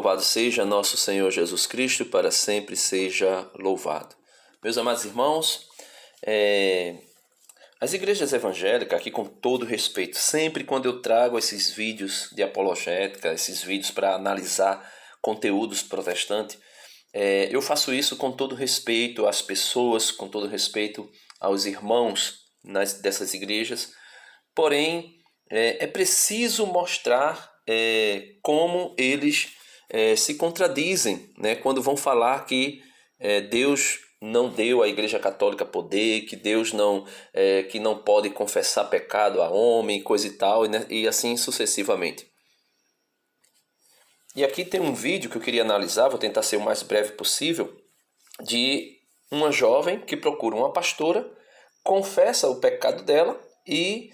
Louvado seja nosso Senhor Jesus Cristo, para sempre seja louvado. Meus amados irmãos, as igrejas evangélicas, aqui com todo respeito, sempre quando eu trago esses vídeos de apologética, esses vídeos para analisar conteúdos protestantes, eu faço isso com todo respeito às pessoas, com todo respeito aos irmãos dessas igrejas. Porém, é preciso mostrar como eles se contradizem, né, quando vão falar que Deus não deu à Igreja Católica poder, que Deus que não pode confessar pecado a homem, coisa e tal, né, e assim sucessivamente. E aqui tem um vídeo que eu queria analisar, vou tentar ser o mais breve possível, de uma jovem que procura uma pastora, confessa o pecado dela e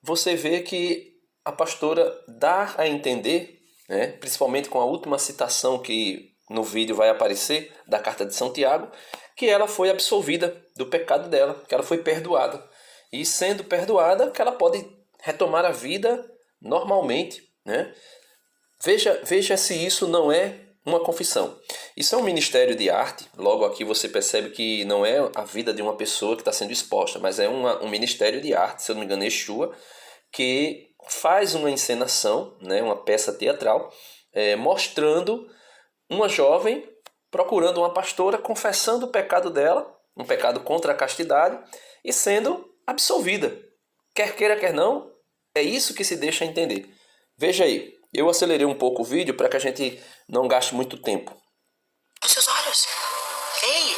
você vê que a pastora dá a entender, né, principalmente com a última citação que no vídeo vai aparecer, da carta de São Tiago, que ela foi absolvida do pecado dela, que ela foi perdoada. E sendo perdoada, que ela pode retomar a vida normalmente, né? Veja se isso não é uma confissão. Isso é um ministério de arte. Logo aqui você percebe que não é a vida de uma pessoa que está sendo exposta, mas é um ministério de arte, se eu não me engano, Yeshua, que faz uma encenação, né, uma peça teatral, mostrando uma jovem procurando uma pastora, confessando o pecado dela, um pecado contra a castidade, e sendo absolvida. Quer queira, quer não, é isso que se deixa entender. Veja aí, eu acelerei um pouco o vídeo para que a gente não gaste muito tempo. Os seus olhos. Ei,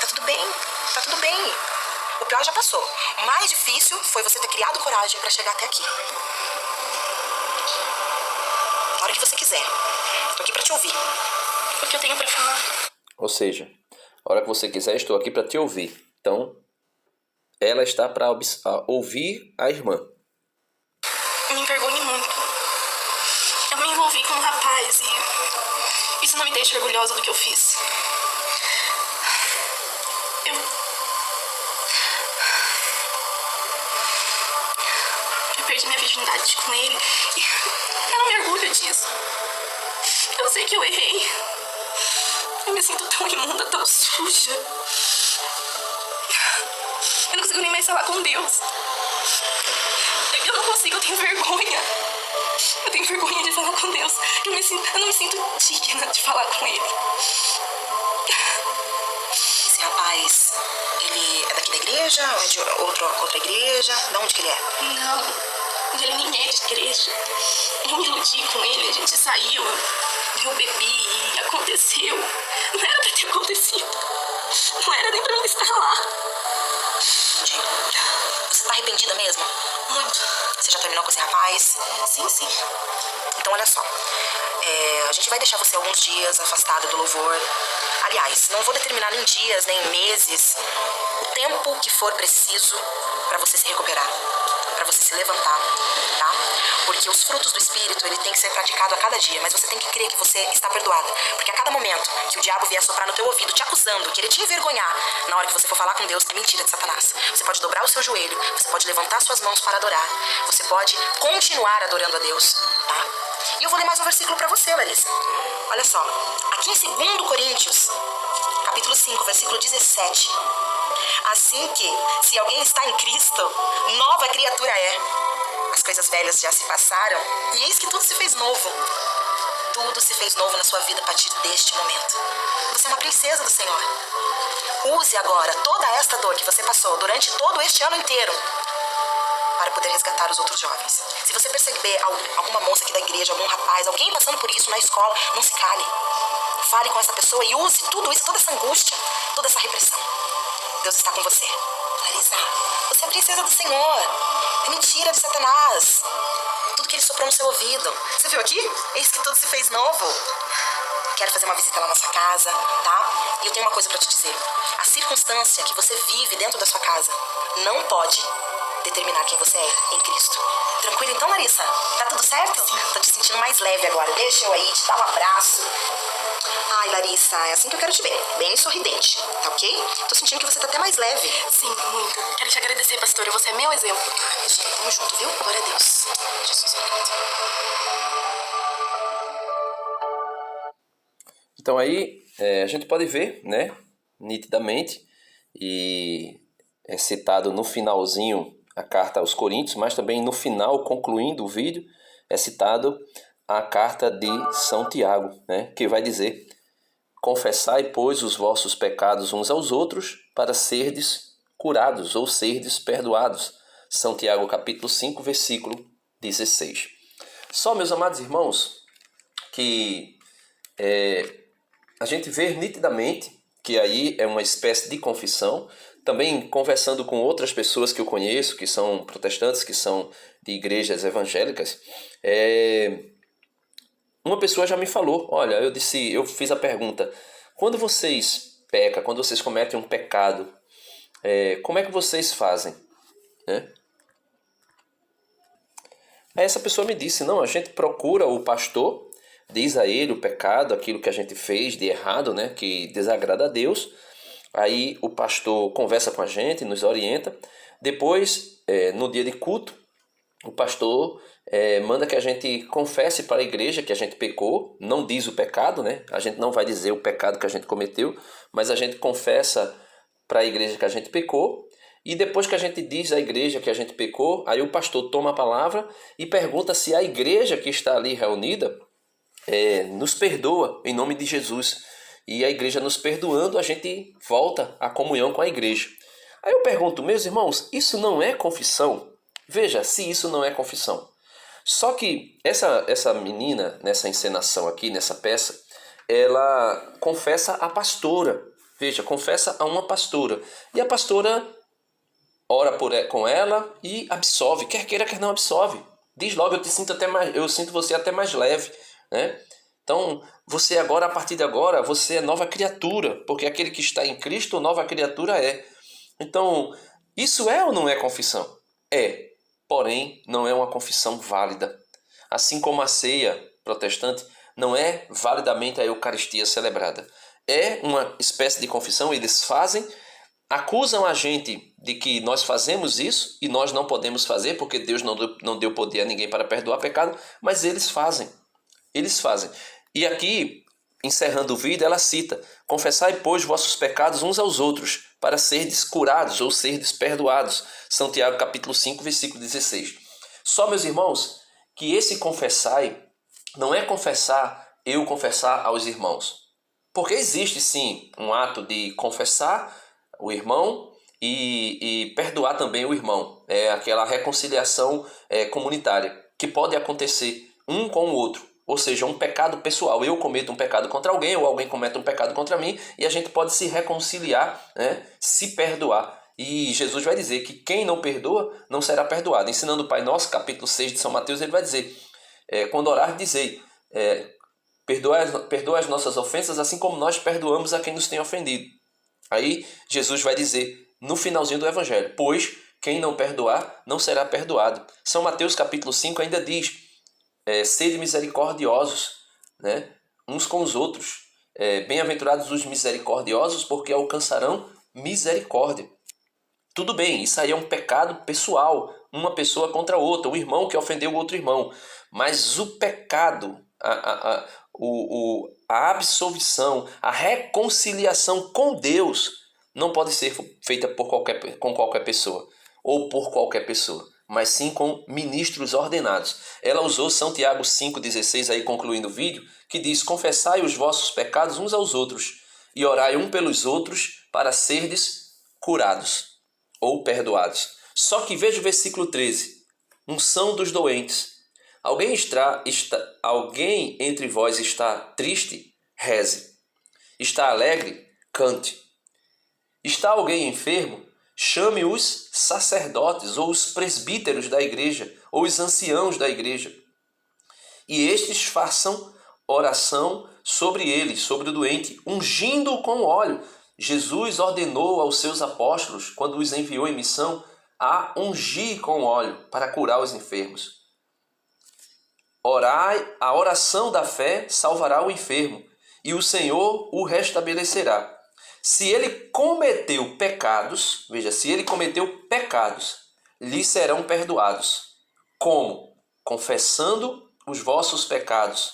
tá tudo bem, tá tudo bem. O pior já passou. O mais difícil foi você ter criado coragem para chegar até aqui. Na hora que você quiser. Tô aqui para te ouvir. O que eu tenho para falar? Ou seja, a hora que você quiser, estou aqui para te ouvir. Então, ela está para ouvir a irmã. Me envergonho muito. Eu me envolvi com um rapaz e isso não me deixa orgulhosa do que eu fiz. Eu perdi minha virgindade com ele e eu não me orgulho disso. Eu sei que eu errei. Eu me sinto tão imunda, tão suja. Eu não consigo nem mais falar com Deus. Eu não consigo, eu tenho vergonha. Eu tenho vergonha de falar com Deus. Eu não me sinto digna de falar com Ele. Esse rapaz, ele é daqui da igreja ou é de outra igreja? De onde que ele é? Não, ele nem é de igreja. Eu me iludi com ele, a gente saiu, eu bebi e aconteceu. Não era pra ter acontecido. Não era nem pra mim estar lá. Entendi. Você tá arrependida mesmo? Muito. Você já terminou com esse rapaz? Sim. Então olha só. A gente vai deixar você alguns dias afastada do louvor. Aliás, não vou determinar nem dias, nem meses. O tempo que for preciso pra você se recuperar. Pra você se levantar, tá? Porque os frutos do Espírito, ele tem que ser praticado a cada dia. Mas você tem que crer que você está perdoada. Porque a cada momento que o diabo vier soprar no teu ouvido, te acusando, querer te envergonhar, na hora que você for falar com Deus, é mentira de Satanás. Você pode dobrar o seu joelho, você pode levantar suas mãos para adorar. Você pode continuar adorando a Deus, tá? E eu vou ler mais um versículo pra você, Larissa. Olha só. Aqui em 2 Coríntios, capítulo 5, versículo 17. Assim que, se alguém está em Cristo, nova criatura é. As coisas velhas já se passaram, e eis que tudo se fez novo. Tudo se fez novo na sua vida a partir deste momento. Você é uma princesa do Senhor. Use agora toda esta dor que você passou durante todo este ano inteiro para poder resgatar os outros jovens. Se você perceber alguma moça aqui da igreja, algum rapaz, alguém passando por isso na escola, não se cale. Fale com essa pessoa e use tudo isso, toda essa angústia, toda essa repressão. Deus está com você. Larissa, você é a princesa do Senhor. É mentira de Satanás. Tudo que ele soprou no seu ouvido. Você viu aqui? Eis que tudo se fez novo. Quero fazer uma visita lá na sua casa, tá? E eu tenho uma coisa pra te dizer. A circunstância que você vive dentro da sua casa não pode determinar quem você é em Cristo. Tranquilo então, Larissa? Tá tudo certo? Sim. Tô te sentindo mais leve agora. Deixa eu aí te dar um abraço. Ai, Larissa, é assim que eu quero te ver. Bem sorridente, tá ok? Tô sentindo que você tá até mais leve. Sim, muito. Quero te agradecer, pastora. Você é meu exemplo. Tamo junto, viu? Glória a Deus. Jesus, obrigado. Então aí a gente pode ver, né, nitidamente, e é citado no finalzinho a carta aos Coríntios, mas também no final, concluindo o vídeo, é citado a carta de São Tiago, né, que vai dizer: confessai, pois, os vossos pecados uns aos outros, para serdes curados ou serdes perdoados. São Tiago, capítulo 5, versículo 16. Só, meus amados irmãos, que a gente vê nitidamente que aí é uma espécie de confissão. Também conversando com outras pessoas que eu conheço, que são protestantes, que são de igrejas evangélicas, uma pessoa já me falou, olha, eu fiz a pergunta, quando vocês pecam, quando vocês cometem um pecado, como é que vocês fazem? Né? Aí essa pessoa me disse, não, a gente procura o pastor, diz a ele o pecado, aquilo que a gente fez de errado, né, que desagrada a Deus. Aí o pastor conversa com a gente, nos orienta. Depois, no dia de culto, o pastor manda que a gente confesse para a igreja que a gente pecou. Não diz o pecado, né? A gente não vai dizer o pecado que a gente cometeu, mas a gente confessa para a igreja que a gente pecou. E depois que a gente diz à igreja que a gente pecou, aí o pastor toma a palavra e pergunta se a igreja que está ali reunida nos perdoa em nome de Jesus. E a igreja nos perdoando, a gente volta à comunhão com a igreja. Aí eu pergunto, meus irmãos, isso não é confissão? Veja, se isso não é confissão. Só que essa menina, nessa encenação aqui, nessa peça, ela confessa a pastora. Veja, confessa a uma pastora. E a pastora ora com ela e absolve. Quer queira, quer não absolve. Diz logo, eu sinto você até mais leve, né? Então, você agora, a partir de agora, você é nova criatura, porque aquele que está em Cristo, nova criatura é. Então, isso é ou não é confissão? É, porém, não é uma confissão válida. Assim como a ceia protestante não é validamente a Eucaristia celebrada. É uma espécie de confissão, eles fazem, acusam a gente de que nós fazemos isso e nós não podemos fazer, porque Deus não deu poder a ninguém para perdoar pecado, mas eles fazem. Eles fazem. E aqui, encerrando o vídeo, ela cita: confessai, pois, vossos pecados uns aos outros, para serdes curados ou serdes perdoados. São Tiago, capítulo 5, versículo 16. Só, meus irmãos, que esse confessai não é eu confessar aos irmãos. Porque existe, sim, um ato de confessar o irmão e perdoar também o irmão. É aquela reconciliação comunitária que pode acontecer um com o outro. Ou seja, um pecado pessoal. Eu cometo um pecado contra alguém, ou alguém comete um pecado contra mim, e a gente pode se reconciliar, né? Se perdoar. E Jesus vai dizer que quem não perdoa, não será perdoado. Ensinando o Pai Nosso, capítulo 6 de São Mateus, ele vai dizer, quando orar, dizei, perdoa as nossas ofensas, assim como nós perdoamos a quem nos tem ofendido. Aí Jesus vai dizer, no finalzinho do Evangelho, pois quem não perdoar, não será perdoado. São Mateus, capítulo 5, ainda diz, sede misericordiosos, né, uns com os outros. Bem-aventurados os misericordiosos, porque alcançarão misericórdia. Tudo bem, isso aí é um pecado pessoal, uma pessoa contra outra, o irmão que ofendeu o outro irmão. Mas o pecado, a absolvição, a reconciliação com Deus não pode ser feita com qualquer pessoa ou por qualquer pessoa, mas sim com ministros ordenados. Ela usou São Tiago 5,16 aí concluindo o vídeo, que diz: confessai os vossos pecados uns aos outros e orai um pelos outros para serdes curados ou perdoados. Só que veja o versículo 13. Unção dos doentes. Alguém entre vós está triste? Reze. Está alegre? Cante. Está alguém enfermo? Chame os sacerdotes ou os presbíteros da igreja ou os anciãos da igreja. E estes façam oração sobre ele, sobre o doente, ungindo-o com óleo. Jesus ordenou aos seus apóstolos, quando os enviou em missão, a ungir com óleo para curar os enfermos. Orai, a oração da fé salvará o enfermo, e o Senhor o restabelecerá. Se ele cometeu pecados, veja, se ele cometeu pecados, lhe serão perdoados. Como? Confessando os vossos pecados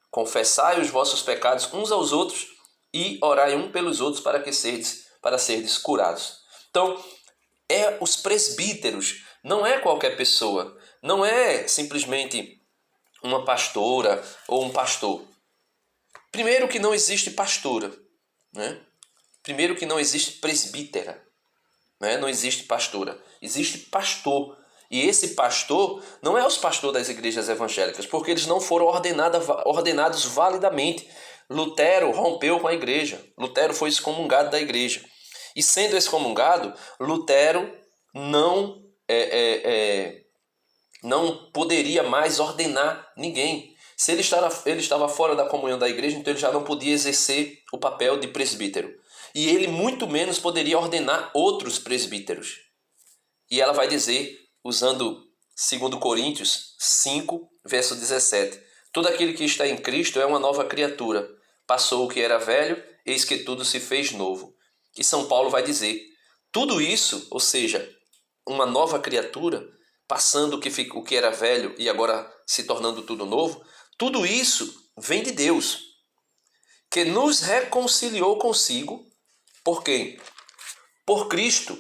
Confessai os vossos pecados uns aos outros e orai um pelos outros para serdes curados. Então, é os presbíteros, não é qualquer pessoa, não é simplesmente uma pastora ou um pastor. Primeiro que não existe pastora, né? Primeiro que não existe presbítera, né? Não existe pastora, existe pastor. E esse pastor não é os pastores das igrejas evangélicas, porque eles não foram ordenados validamente. Lutero rompeu com a igreja, Lutero foi excomungado da igreja. E sendo excomungado, Lutero não poderia mais ordenar ninguém. Se ele estava fora da comunhão da igreja, então ele já não podia exercer o papel de presbítero. E ele muito menos poderia ordenar outros presbíteros. E ela vai dizer, usando 2 Coríntios 5, verso 17, todo aquele que está em Cristo é uma nova criatura. Passou o que era velho, eis que tudo se fez novo. E São Paulo vai dizer, tudo isso, ou seja, uma nova criatura, passando o que era velho e agora se tornando tudo novo, tudo isso vem de Deus, que nos reconciliou consigo. Por quem? Por Cristo.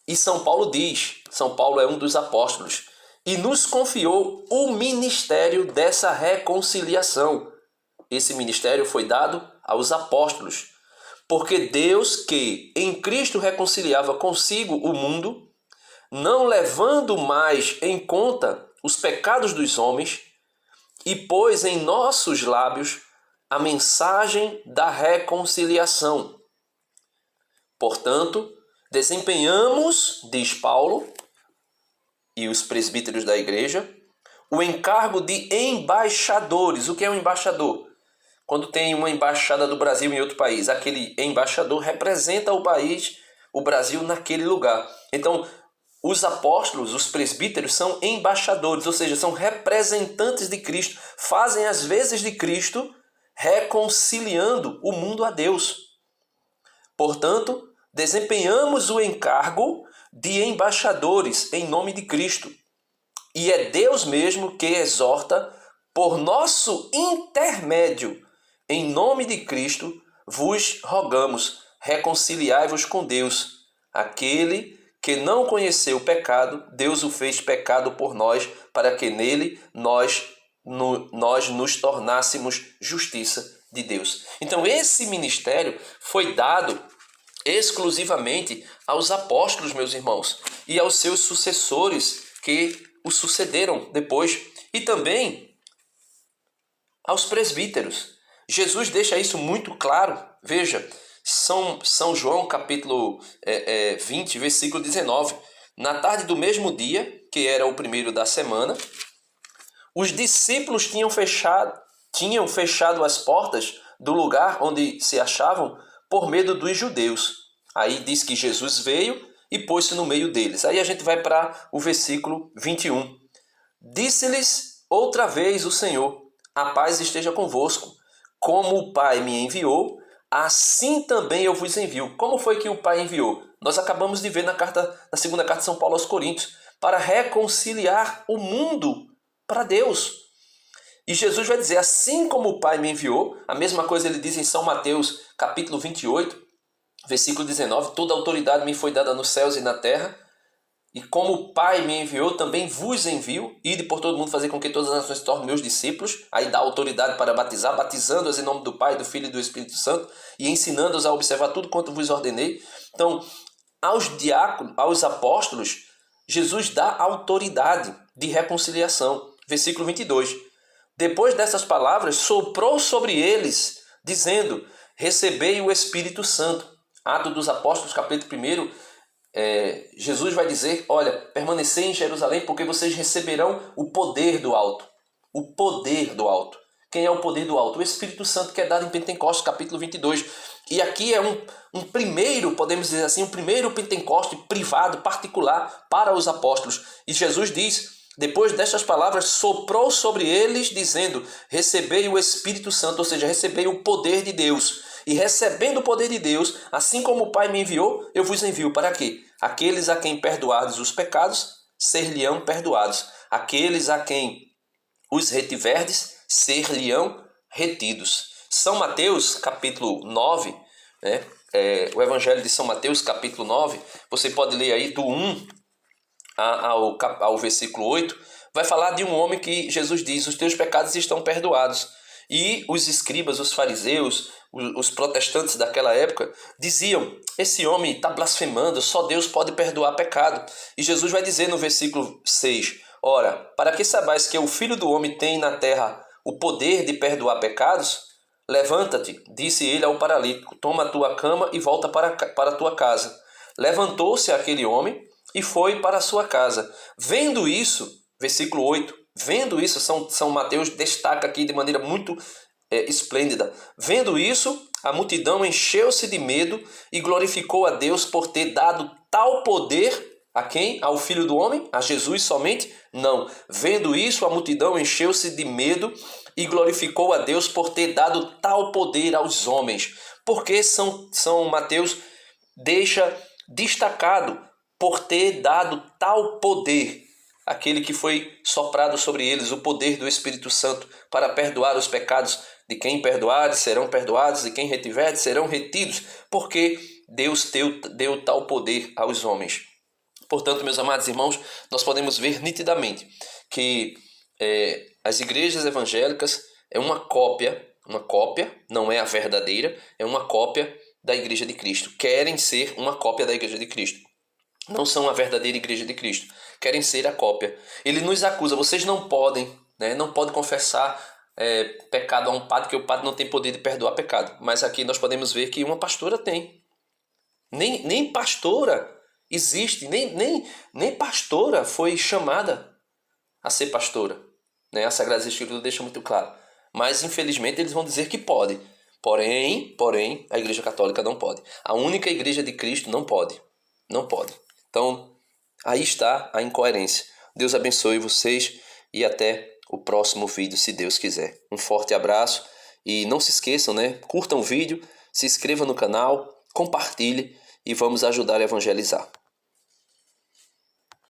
E São Paulo diz, São Paulo é um dos apóstolos, e nos confiou o ministério dessa reconciliação. Esse ministério foi dado aos apóstolos, porque Deus que em Cristo reconciliava consigo o mundo, não levando mais em conta os pecados dos homens, e pôs em nossos lábios a mensagem da reconciliação. Portanto, desempenhamos, diz Paulo, e os presbíteros da igreja, o encargo de embaixadores. O que é um embaixador? Quando tem uma embaixada do Brasil em outro país, aquele embaixador representa o país, o Brasil, naquele lugar. Então, os apóstolos, os presbíteros, são embaixadores, ou seja, são representantes de Cristo, fazem as vezes de Cristo, reconciliando o mundo a Deus. Portanto, desempenhamos o encargo de embaixadores em nome de Cristo. E é Deus mesmo que exorta, por nosso intermédio, em nome de Cristo, vos rogamos, reconciliai-vos com Deus. Aquele que não conheceu o pecado, Deus o fez pecado por nós, para que nele nós nos tornássemos justiça de Deus. Então esse ministério foi dado exclusivamente aos apóstolos, meus irmãos, e aos seus sucessores que o sucederam depois, e também aos presbíteros. Jesus deixa isso muito claro. Veja, São João, capítulo 20, versículo 19. Na tarde do mesmo dia, que era o primeiro da semana, os discípulos tinham fechado as portas do lugar onde se achavam por medo dos judeus. Aí diz que Jesus veio e pôs-se no meio deles. Aí a gente vai para o versículo 21. Disse-lhes outra vez o Senhor, a paz esteja convosco. Como o Pai me enviou, assim também eu vos envio. Como foi que o Pai enviou? Nós acabamos de ver na segunda carta de São Paulo aos Coríntios, para reconciliar o mundo para Deus. E Jesus vai dizer, assim como o Pai me enviou, a mesma coisa ele diz em São Mateus, capítulo 28, versículo 19, toda autoridade me foi dada nos céus e na terra, e como o Pai me enviou, também vos envio, ide por todo mundo fazer com que todas as nações se tornem meus discípulos, aí dá autoridade para batizar, batizando-as em nome do Pai, do Filho e do Espírito Santo, e ensinando-os a observar tudo quanto vos ordenei. Então, aos diáconos, aos apóstolos, Jesus dá autoridade de reconciliação. Versículo 22. Depois dessas palavras, soprou sobre eles, dizendo, recebei o Espírito Santo. Atos dos Apóstolos, capítulo 1, Jesus vai dizer, olha, permanecei em Jerusalém porque vocês receberão o poder do alto. O poder do alto. Quem é o poder do alto? O Espírito Santo que é dado em Pentecostes, capítulo 22. E aqui é um primeiro, podemos dizer assim, um primeiro Pentecoste privado, particular para os apóstolos. E Jesus diz, depois destas palavras, soprou sobre eles, dizendo, recebei o Espírito Santo, ou seja, recebei o poder de Deus. E recebendo o poder de Deus, assim como o Pai me enviou, eu vos envio. Para quê? Aqueles a quem perdoardes os pecados, ser-lhe-ão perdoados. Aqueles a quem os retiverdes, ser-lhe-ão retidos. São Mateus, capítulo 9, né? O Evangelho de São Mateus, capítulo 9, você pode ler aí do 1 ao versículo 8, vai falar de um homem que Jesus diz: os teus pecados estão perdoados. E os escribas, os fariseus, os protestantes daquela época diziam: esse homem está blasfemando, só Deus pode perdoar pecado. E Jesus vai dizer no versículo 6, ora, para que saibais que o Filho do Homem tem na terra o poder de perdoar pecados, levanta-te, disse ele ao paralítico, toma a tua cama e volta para a tua casa. Levantou-se aquele homem e foi para a sua casa. Vendo isso, versículo 8, vendo isso, São Mateus destaca aqui de maneira muito esplêndida. Vendo isso, a multidão encheu-se de medo e glorificou a Deus por ter dado tal poder a quem? Ao Filho do Homem? A Jesus somente? Não. Vendo isso, a multidão encheu-se de medo e glorificou a Deus por ter dado tal poder aos homens. Porque São Mateus deixa destacado por ter dado tal poder, aquele que foi soprado sobre eles, o poder do Espírito Santo, para perdoar os pecados de quem perdoares serão perdoados, e quem retiveres serão retidos, porque Deus deu tal poder aos homens. Portanto, meus amados irmãos, nós podemos ver nitidamente que as igrejas evangélicas é uma cópia, não é a verdadeira, é uma cópia da Igreja de Cristo. Querem ser uma cópia da Igreja de Cristo. Não são a verdadeira Igreja de Cristo. Querem ser a cópia. Ele nos acusa, vocês não podem, não podem confessar pecado a um padre, porque o padre não tem poder de perdoar pecado. Mas aqui nós podemos ver que uma pastora tem. Nem pastora existe, nem pastora foi chamada a ser pastora. A Sagrada Escritura deixa muito claro. Mas, infelizmente, eles vão dizer que pode. Porém, a Igreja Católica não pode. A única Igreja de Cristo não pode. Não pode. Então, aí está a incoerência. Deus abençoe vocês e até o próximo vídeo, se Deus quiser. Um forte abraço e não se esqueçam, curtam o vídeo, se inscrevam no canal, compartilhe e vamos ajudar a evangelizar.